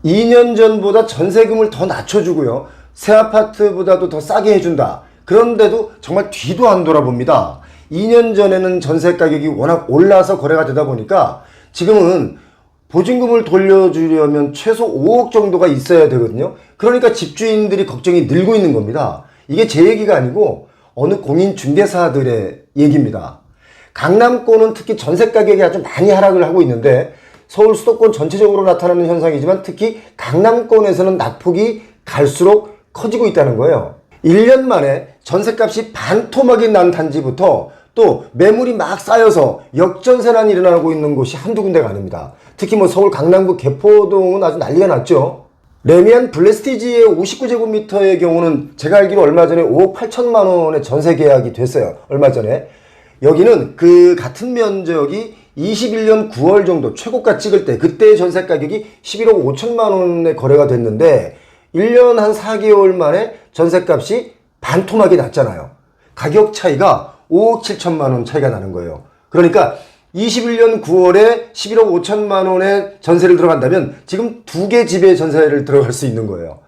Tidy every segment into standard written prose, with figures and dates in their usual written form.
2년 전보다 전세금을 더 낮춰주고요. 새 아파트보다도 더 싸게 해준다. 그런데도 정말 뒤도 안 돌아봅니다. 2년 전에는 전세 가격이 워낙 올라서 거래가 되다 보니까 지금은 보증금을 돌려주려면 최소 5억 정도가 있어야 되거든요. 그러니까 집주인들이 걱정이 늘고 있는 겁니다. 이게 제 얘기가 아니고 어느 공인중개사들의 얘기입니다. 강남권은 특히 전세 가격이 아주 많이 하락을 하고 있는데 서울 수도권 전체적으로 나타나는 현상이지만 특히 강남권에서는 낙폭이 갈수록 커지고 있다는 거예요. 1년 만에 전세값이 반토막이 난 단지부터 또 매물이 막 쌓여서 역전세난이 일어나고 있는 곳이 한두 군데가 아닙니다. 특히 뭐 서울 강남구 개포동은 아주 난리가 났죠. 레미안 블레스티지의 59제곱미터의 경우는 제가 알기로 얼마 전에 5억 8천만 원의 전세 계약이 됐어요. 얼마 전에. 여기는 그 같은 면적이 21년 9월 정도 최고가 찍을 때 그때의 전세 가격이 11억 5천만 원에 거래가 됐는데 1년 한 4개월 만에 전세값이 반토막이 났잖아요. 가격 차이가 5억 7천만 원 차이가 나는 거예요. 그러니까 21년 9월에 11억 5천만 원의 전세를 들어간다면 지금 두 개 집의 전세를 들어갈 수 있는 거예요.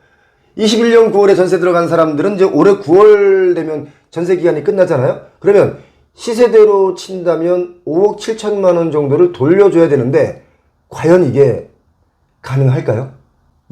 21년 9월에 전세 들어간 사람들은 이제 올해 9월 되면 전세 기간이 끝나잖아요. 그러면 시세대로 친다면 5억 7천만 원 정도를 돌려줘야 되는데 과연 이게 가능할까요?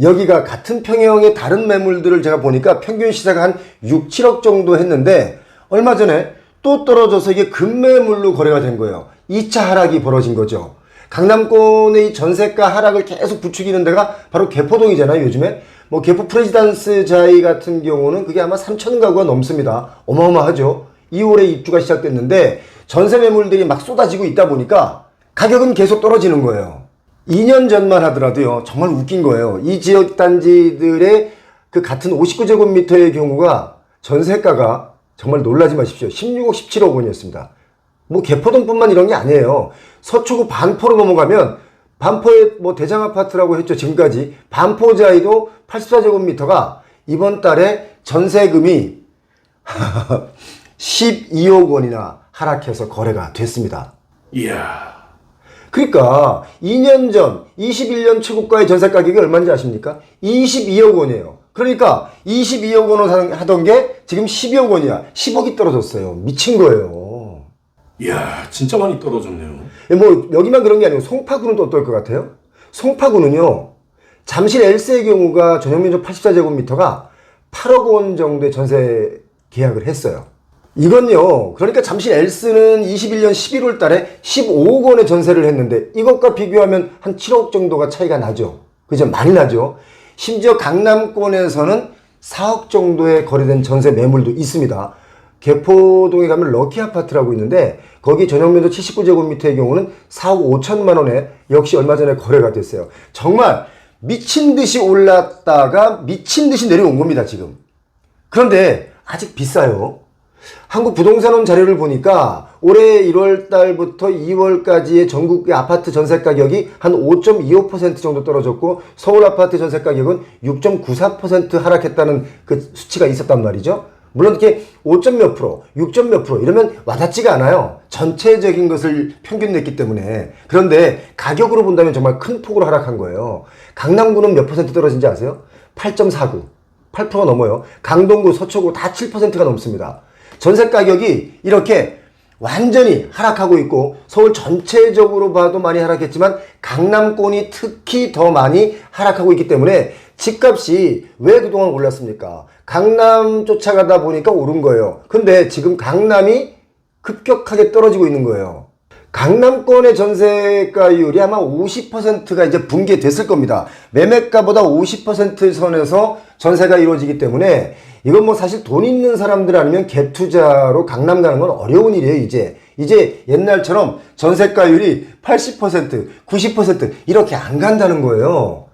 여기가 같은 평형의 다른 매물들을 제가 보니까 평균 시세가 한 6, 7억 정도 했는데 얼마 전에 또 떨어져서 이게 급매물로 거래가 된 거예요. 2차 하락이 벌어진 거죠. 강남권의 이 전세가 하락을 계속 부추기는 데가 바로 개포동이잖아요, 요즘에. 뭐 개포 프레지던스 자이 같은 경우는 그게 아마 3천 가구가 넘습니다. 어마어마하죠. 2월에 입주가 시작됐는데 전세 매물들이 막 쏟아지고 있다 보니까 가격은 계속 떨어지는 거예요. 2년 전만 하더라도요, 정말 웃긴 거예요. 이 지역 단지들의 그 같은 59제곱미터의 경우가 전세가가 정말 놀라지 마십시오. 16억, 17억 원이었습니다. 뭐 개포동뿐만 이런 게 아니에요. 서초구 반포로 넘어가면 반포의 뭐 대장 아파트라고 했죠. 지금까지 반포자이도 84제곱미터가 이번 달에 전세금이 12억 원이나 하락해서 거래가 됐습니다. 이야. 그러니까 2년 전 21년 최고가의 전세 가격이 얼마인지 아십니까? 22억 원이에요. 그러니까 22억 원을 하던 게 지금 12억 원이야. 10억이 떨어졌어요. 미친 거예요. 이야, 진짜 많이 떨어졌네요. 뭐 여기만 그런 게 아니고 송파구는 또 어떨 것 같아요? 송파구는요, 잠실 엘스의 경우가 전용면적 84제곱미터가 8억 원 정도의 전세 계약을 했어요. 이건요, 그러니까 잠실 엘스는 21년 11월 달에 15억 원의 전세를 했는데 이것과 비교하면 한 7억 정도가 차이가 나죠. 그죠? 많이 나죠. 심지어 강남권에서는 4억 정도의 거래된 전세 매물도 있습니다. 개포동에 가면 럭키 아파트라고 있는데 거기 전용면적 79제곱미터의 경우는 4억 5천만 원에 역시 얼마 전에 거래가 됐어요. 정말 미친 듯이 올랐다가 미친 듯이 내려온 겁니다, 지금. 그런데 아직 비싸요. 한국부동산원 자료를 보니까 올해 1월 달부터 2월까지의 전국의 아파트 전세 가격이 한 5.25% 정도 떨어졌고 서울 아파트 전세 가격은 6.94% 하락했다는 그 수치가 있었단 말이죠. 물론 이렇게 5점 몇 프로, 6점 몇 프로 이러면 와닿지가 않아요. 전체적인 것을 평균 냈기 때문에. 그런데 가격으로 본다면 정말 큰 폭으로 하락한 거예요. 강남구는 몇 퍼센트 떨어진지 아세요? 8.49, 8%가 넘어요. 강동구, 서초구 다 7%가 넘습니다. 전세 가격이 이렇게 완전히 하락하고 있고 서울 전체적으로 봐도 많이 하락했지만 강남권이 특히 더 많이 하락하고 있기 때문에 집값이 왜 그동안 올랐습니까? 강남 쫓아가다 보니까 오른 거예요. 근데 지금 강남이 급격하게 떨어지고 있는 거예요. 강남권의 전세가율이 아마 50%가 이제 붕괴됐을 겁니다. 매매가보다 50% 선에서 전세가 이루어지기 때문에 이건 뭐 사실 돈 있는 사람들 아니면 갭 투자로 강남 가는 건 어려운 일이에요, 이제. 이제 옛날처럼 전세가율이 80%, 90% 이렇게 안 간다는 거예요.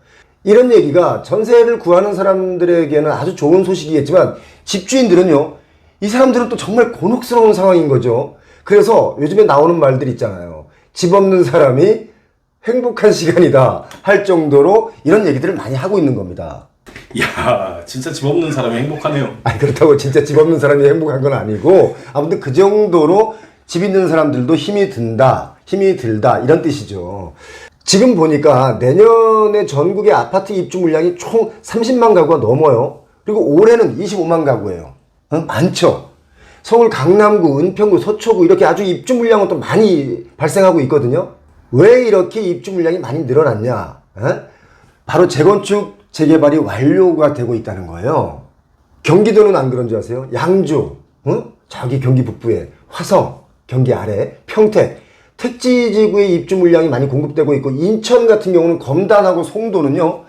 이런 얘기가 전세를 구하는 사람들에게는 아주 좋은 소식이겠지만 집주인들은요, 이 사람들은 또 정말 곤혹스러운 상황인 거죠. 그래서 요즘에 나오는 말들 있잖아요. 집 없는 사람이 행복한 시간이다 할 정도로 이런 얘기들을 많이 하고 있는 겁니다. 이야, 진짜 집 없는 사람이 행복하네요. 아니, 그렇다고 진짜 집 없는 사람이 행복한 건 아니고 아무튼 그 정도로 집 있는 사람들도 힘이 든다, 힘이 들다 이런 뜻이죠. 지금 보니까 내년에 전국의 아파트 입주 물량이 총 30만 가구가 넘어요. 그리고 올해는 25만 가구예요. 많죠. 서울 강남구, 은평구, 서초구 이렇게 아주 입주 물량은 또 많이 발생하고 있거든요. 왜 이렇게 입주 물량이 많이 늘어났냐? 바로 재건축, 재개발이 완료가 되고 있다는 거예요. 경기도는 안 그런 줄 아세요? 양주, 저기 경기 북부에 화성, 경기 아래, 평택, 택지지구의 입주 물량이 많이 공급되고 있고, 인천 같은 경우는 검단하고 송도는요,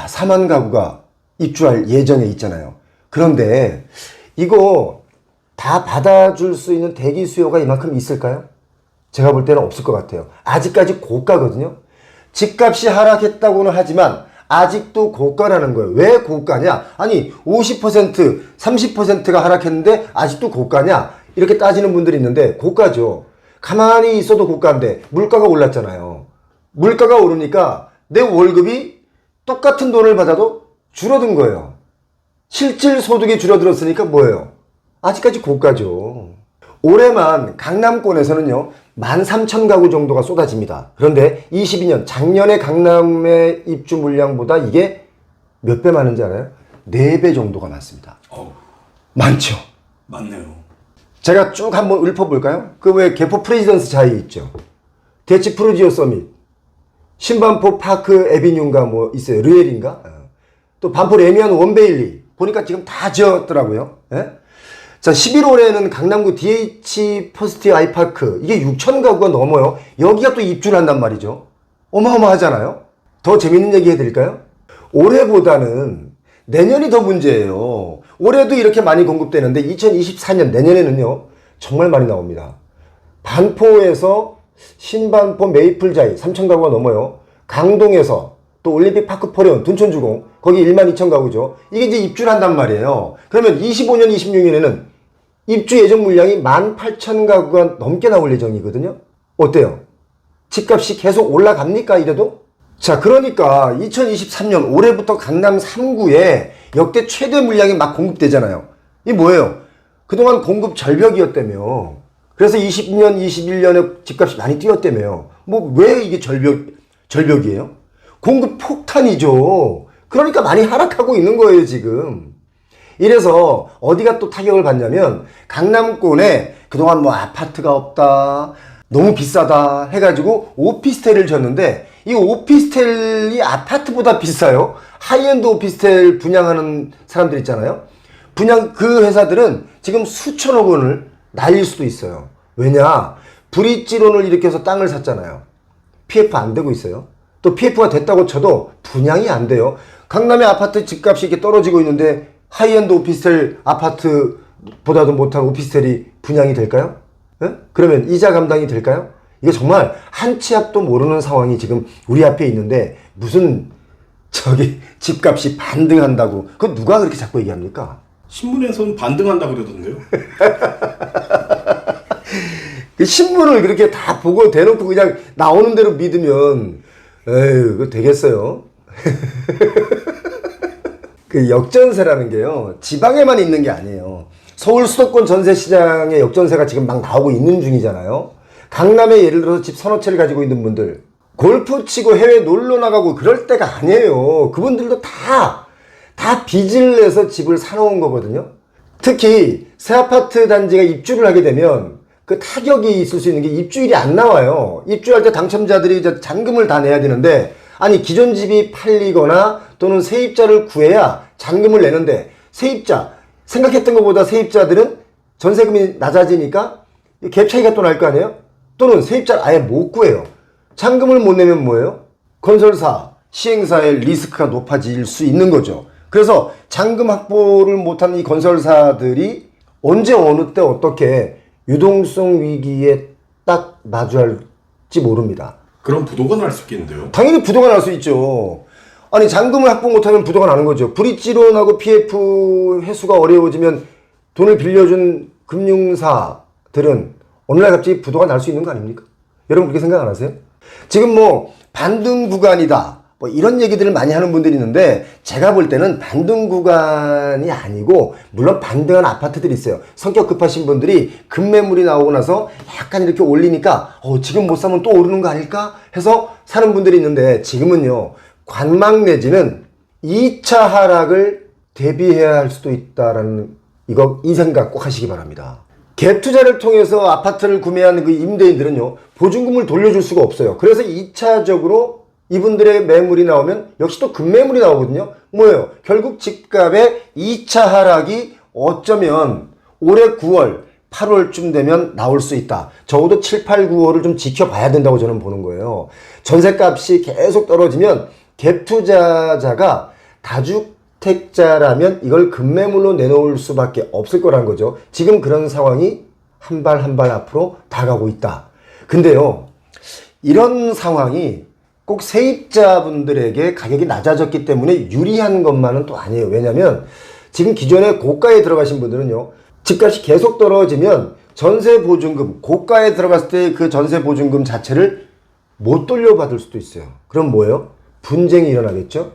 4만 가구가 입주할 예정에 있잖아요. 그런데 이거 다 받아줄 수 있는 대기 수요가 이만큼 있을까요? 제가 볼 때는 없을 것 같아요. 아직까지 고가거든요. 집값이 하락했다고는 하지만 아직도 고가라는 거예요. 왜 고가냐? 아니 50%, 30%가 하락했는데 아직도 고가냐? 이렇게 따지는 분들이 있는데 고가죠. 가만히 있어도 고가인데 물가가 올랐잖아요. 물가가 오르니까 내 월급이 똑같은 돈을 받아도 줄어든 거예요. 실질 소득이 줄어들었으니까 뭐예요? 아직까지 고가죠. 올해만 강남권에서는요 13,000가구 정도가 쏟아집니다. 그런데 22년 작년에 강남의 입주 물량보다 이게 몇 배 많은지 알아요? 4배 정도가 많습니다. 많죠? 맞네요. 제가 쭉 한번 읊어볼까요? 그 왜 개포 프레지던스 자이 있죠. 대치 프루지오 서밋, 신반포 파크 에비뉴인가 뭐 있어요. 르엘인가? 또 반포 레미안 원베일리 보니까 지금 다 지었더라고요. 예? 자, 11월에는 강남구 DH 퍼스트 아이파크 이게 6,000가구가 넘어요. 여기가 또 입주를 한단 말이죠. 어마어마하잖아요. 더 재밌는 얘기 해드릴까요? 올해보다는 내년이 더 문제예요. 올해도 이렇게 많이 공급되는데 2024년 내년에는요 정말 많이 나옵니다. 반포에서 신반포 메이플자이 3,000가구가 넘어요. 강동에서 또 올림픽 파크 포레온 둔촌주공 거기 12,000가구죠. 이게 이제 입주를 한단 말이에요. 그러면 25년 26년에는 입주 예정 물량이 18,000가구가 넘게 나올 예정이거든요. 어때요? 집값이 계속 올라갑니까 이래도? 자, 그러니까 2023년 올해부터 강남 3구에 역대 최대 물량이 막 공급되잖아요. 이게 뭐예요? 그동안 공급 절벽이었다며. 그래서 20년, 21년에 집값이 많이 뛰었다며요. 뭐 왜 이게 절벽이에요? 공급 폭탄이죠. 그러니까 많이 하락하고 있는 거예요, 지금. 이래서 어디가 또 타격을 받냐면 강남권에 그동안 뭐 아파트가 없다, 너무 비싸다 해가지고 오피스텔을 졌는데 이 오피스텔이 아파트보다 비싸요. 하이엔드 오피스텔 분양하는 사람들 있잖아요. 그 회사들은 지금 수천억 원을 날릴 수도 있어요. 왜냐? 브릿지론을 일으켜서 땅을 샀잖아요. PF 안 되고 있어요. 또 PF가 됐다고 쳐도 분양이 안 돼요. 강남의 아파트 집값이 이렇게 떨어지고 있는데 하이엔드 오피스텔 아파트보다도 못한 오피스텔이 분양이 될까요? 예? 그러면 이자 감당이 될까요? 이게 정말 한 치 앞도 모르는 상황이 지금 우리 앞에 있는데 무슨 저기 집값이 반등한다고 그거 누가 그렇게 자꾸 얘기합니까? 신문에서는 반등한다 그러던데요. 그 신문을 그렇게 다 보고 대놓고 그냥 나오는 대로 믿으면 에휴 그거 되겠어요? 그 역전세라는 게요 지방에만 있는 게 아니에요. 서울 수도권 전세시장의 역전세가 지금 막 나오고 있는 중이잖아요. 강남에 예를 들어서 집 서너 채를 가지고 있는 분들 골프 치고 해외 놀러 나가고 그럴 때가 아니에요. 그분들도 다 빚을 내서 집을 사놓은 거거든요. 특히 새 아파트 단지가 입주를 하게 되면 그 타격이 있을 수 있는 게 입주일이 안 나와요. 입주할 때 당첨자들이 이제 잔금을 다 내야 되는데 아니 기존 집이 팔리거나 또는 세입자를 구해야 잔금을 내는데 세입자 생각했던 것보다 세입자들은 전세금이 낮아지니까 갭 차이가 또 날 거 아니에요? 또는 세입자를 아예 못 구해요. 잔금을 못 내면 뭐예요? 건설사, 시행사의 리스크가 높아질 수 있는 거죠. 그래서 잔금 확보를 못한 이 건설사들이 언제 어느 때 어떻게 유동성 위기에 딱 마주할지 모릅니다. 그럼 부도가 날 수 있겠는데요? 당연히 부도가 날 수 있죠. 아니 잔금을 확보 못하면 부도가 나는 거죠. 브릿지론하고 PF 회수가 어려워지면 돈을 빌려준 금융사들은 어느 날 갑자기 부도가 날 수 있는 거 아닙니까? 여러분 그렇게 생각 안 하세요? 지금 뭐 반등 구간이다. 뭐 이런 얘기들을 많이 하는 분들이 있는데 제가 볼 때는 반등 구간이 아니고 물론 반등한 아파트들이 있어요. 성격 급하신 분들이 급매물이 나오고 나서 약간 이렇게 올리니까 지금 못 사면 또 오르는 거 아닐까 해서 사는 분들이 있는데 지금은요 관망 내지는 2차 하락을 대비해야 할 수도 있다라는 이 생각 꼭 하시기 바랍니다. 갭 투자를 통해서 아파트를 구매한 그 임대인들은요 보증금을 돌려줄 수가 없어요. 그래서 2차적으로 이분들의 매물이 나오면 역시 또 급매물이 나오거든요. 뭐예요? 결국 집값의 2차 하락이 어쩌면 올해 9월, 8월쯤 되면 나올 수 있다. 적어도 7, 8, 9월을 좀 지켜봐야 된다고 저는 보는 거예요. 전세값이 계속 떨어지면 갭 투자자가 다주택자라면 이걸 급매물로 내놓을 수밖에 없을 거란 거죠. 지금 그런 상황이 한 발 한 발 앞으로 다가오고 있다. 근데요, 이런 상황이 꼭 세입자분들에게 가격이 낮아졌기 때문에 유리한 것만은 또 아니에요. 왜냐면 지금 기존에 고가에 들어가신 분들은요. 집값이 계속 떨어지면 전세보증금, 고가에 들어갔을 때 그 전세보증금 자체를 못 돌려받을 수도 있어요. 그럼 뭐예요? 분쟁이 일어나겠죠?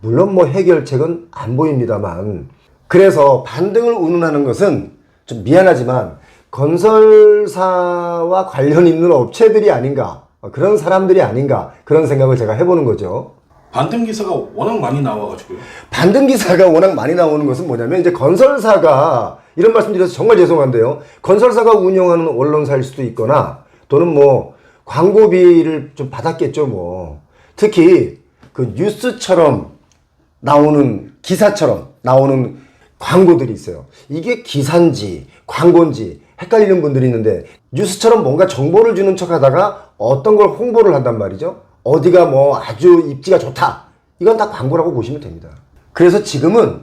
물론 뭐 해결책은 안 보입니다만. 그래서 반등을 운운하는 것은 좀 미안하지만 건설사와 관련 있는 업체들이 아닌가. 그런 사람들이 아닌가 그런 생각을 제가 해보는 거죠. 반등 기사가 워낙 많이 나와가지고요. 반등 기사가 워낙 많이 나오는 것은 뭐냐면 이제 건설사가 이런 말씀 드려서 정말 죄송한데요. 건설사가 운영하는 언론사일 수도 있거나 또는 뭐 광고비를 좀 받았겠죠 뭐. 특히 그 뉴스처럼 나오는 기사처럼 나오는 광고들이 있어요. 이게 기사인지 광고인지 헷갈리는 분들이 있는데 뉴스처럼 뭔가 정보를 주는 척 하다가 어떤 걸 홍보를 한단 말이죠. 어디가 뭐 아주 입지가 좋다. 이건 다 광고라고 보시면 됩니다. 그래서 지금은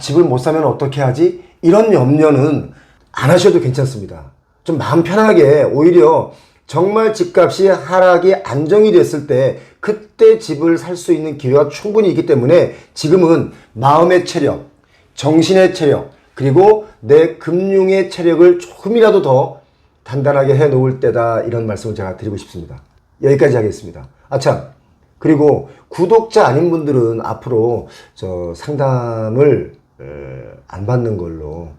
집을 못 사면 어떻게 하지? 이런 염려는 안 하셔도 괜찮습니다. 좀 마음 편하게 오히려 정말 집값이 하락이 안정이 됐을 때 그때 집을 살 수 있는 기회가 충분히 있기 때문에 지금은 마음의 체력, 정신의 체력, 그리고 내 금융의 체력을 조금이라도 더 단단하게 해 놓을 때다 이런 말씀을 제가 드리고 싶습니다. 여기까지 하겠습니다. 참 그리고 구독자 아닌 분들은 앞으로 저 상담을 안 받는 걸로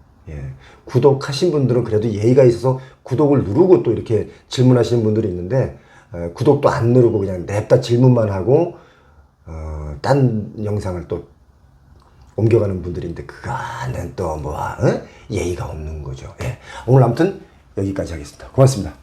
구독하신 분들은 그래도 예의가 있어서 구독을 누르고 또 이렇게 질문하시는 분들이 있는데 구독도 안 누르고 그냥 냅다 질문만 하고 딴 영상을 또 옮겨가는 분들인데 그거는 또 뭐 예의가 없는 거죠. 오늘 아무튼 여기까지 하겠습니다. 고맙습니다.